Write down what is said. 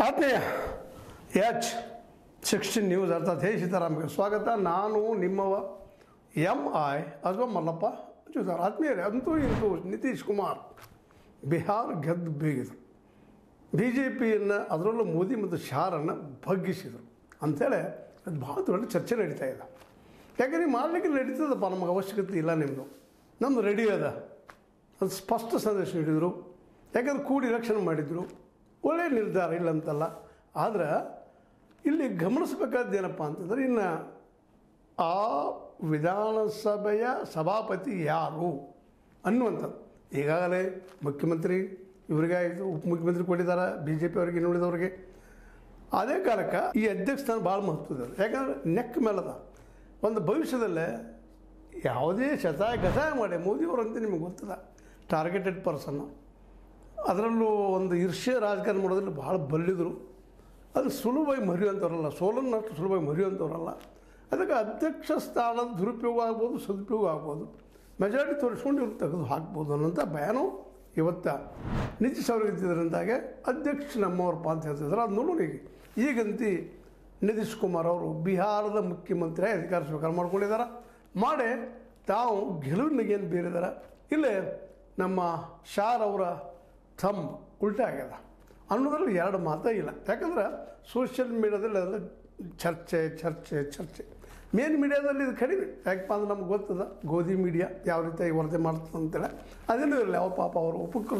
ಆತ್ಮೀಯ H16 news ಅರ್ಥಾತ್ ಹೇ ಸೀತಾರಾಮ್ಗೆ ಸ್ವಾಗತ. ನಾನು ನಿಮ್ಮವ MI ಅಥವಾ ಮಲ್ಲಪ್ಪ ಜುದಾರ್. ಆತ್ಮೀಯರೇ, ಅಂತೂ ಇಂತೂ ನಿತೀಶ್ ಕುಮಾರ್ ಬಿಹಾರ ಗೆದ್ದು ಬೀಗಿದರು. BJPಯನ್ನು ಅದರಲ್ಲೂ ಮೋದಿ ಮತ್ತು ಶಾರನ್ನು ಬಗ್ಗಿಸಿದರು ಅಂಥೇಳಿ ಅದು ಭಾಳ ದೊಡ್ಡ ಚರ್ಚೆ ನಡೀತಾ ಇದೆ. ಯಾಕಂದ್ರೆ ಮಾಡಲಿಕ್ಕೆ ನಡೀತದಪ್ಪ, ನಮಗೆ ಅವಶ್ಯಕತೆ ಇಲ್ಲ, ನಮ್ಮದು ರೆಡಿ ಅದ ಅದು ಸ್ಪಷ್ಟ ಸಂದೇಶ ನೀಡಿದರು. ಯಾಕಂದ್ರೆ ಕೂಡಿ ಎಲೆಕ್ಷನ್ ಮಾಡಿದರು, ಒಳ್ಳೆಯ ನಿರ್ಧಾರ ಇಲ್ಲ ಅಂತಲ್ಲ. ಆದರೆ ಇಲ್ಲಿ ಗಮನಿಸಬೇಕಾದ್ದೇನಪ್ಪ ಅಂತಂದರೆ, ಇನ್ನು ಆ ವಿಧಾನಸಭೆಯ ಸಭಾಪತಿ ಯಾರು ಅನ್ನುವಂಥದ್ದು ಈಗಾಗಲೇ ಮುಖ್ಯಮಂತ್ರಿ ಇವರಿಗೆ ಆಯಿತು, ಉಪಮುಖ್ಯಮಂತ್ರಿ ಕೊಟ್ಟಿದ್ದಾರೆ BJP ಅವರಿಗೆ, ಇನ್ನುಳಿದವ್ರಿಗೆ. ಅದೇ ಕಾಲಕ್ಕೆ ಈ ಅಧ್ಯಕ್ಷ ಸ್ಥಾನ ಭಾಳ ಮಹತ್ವದ. ಯಾಕಂದರೆ ನೆಕ್ ಮೇಲದ ಒಂದು ಭವಿಷ್ಯದಲ್ಲೇ ಯಾವುದೇ ಶತಾಯ ಗತಾಯ ಮಾಡಿ ಮೋದಿಯವರಂತೆ ನಿಮಗೆ ಗೊತ್ತದ ಟಾರ್ಗೆಟೆಡ್ ಪರ್ಸನ್ನು. ಅದರಲ್ಲೂ ಒಂದು ಈರ್ಷ್ಯ ರಾಜಕಾರಣ ಮಾಡೋದ್ರಲ್ಲಿ ಭಾಳ ಬಲ್ಲಿದ್ರು. ಅದು ಸುಲಭವಾಗಿ ಮರೆಯುವಂಥವ್ರಲ್ಲ, ಸೋಲನ್ನು ಅಷ್ಟು ಸುಲಭವಾಗಿ ಮರೆಯುವಂಥವ್ರಲ್ಲ. ಅದಕ್ಕೆ ಅಧ್ಯಕ್ಷ ಸ್ಥಾನದ ದುರುಪಯೋಗ ಆಗ್ಬೋದು, ಸದುಪಯೋಗ ಆಗ್ಬೋದು. ಮೆಜಾರಿಟಿ ತೋರಿಸ್ಕೊಂಡು ಇವ್ರು ತೆಗೆದು ಹಾಕ್ಬೋದು ಅನ್ನೋಂಥ ಭಯನೂ ಇವತ್ತು ನಿತೀಶ್ ಅವ್ರಿಗೆ ಇದ್ದಿದ್ದರಿಂದಾಗೆ ಅಧ್ಯಕ್ಷ ನಮ್ಮವ್ರಪ್ಪ ಅಂತ ಹೇಳ್ತಿದ್ರು. ಅದು ನೋಡೋಣ. ಈಗಂತೂ ನಿತೀಶ್ ಕುಮಾರ್ ಅವರು ಬಿಹಾರದ ಮುಖ್ಯಮಂತ್ರಿ ಅಧಿಕಾರ ಸ್ವೀಕಾರ ಮಾಡ್ಕೊಂಡಿದ್ದಾರೆ. ಮಾಡಿ ತಾವು ಗೆಲುವಿನಾಗೇನು ಬೇರಿದ್ದಾರೆ. ಇಲ್ಲೇ ನಮ್ಮ ಶಾರ್ ಅವರ ಥಂಬ್ ಉಲ್ಟಾ ಆಗ್ಯದ ಅನ್ನೋದ್ರಲ್ಲಿ ಎರಡು ಮಾತೇ ಇಲ್ಲ. ಯಾಕಂದ್ರೆ ಸೋಷಿಯಲ್ ಮೀಡಿಯಾದಲ್ಲಿ ಅದೆಲ್ಲ ಚರ್ಚೆ ಮೇನ್ ಮೀಡಿಯಾದಲ್ಲಿ ಇದು ಕಡಿಮೆ. ಯಾಕಪ್ಪ ಅಂದ್ರೆ ನಮ್ಗೆ ಗೊತ್ತದ ಗೋಧಿ ಮೀಡಿಯಾ ಯಾವ ರೀತಿ ವರದಿ ಮಾಡ್ತದೆ ಅಂತೇಳಿ. ಅದೆಲ್ಲೂ ಇರಲಿ, ಯಾವ ಪಾಪ ಅವರು ಉಪಕೃತ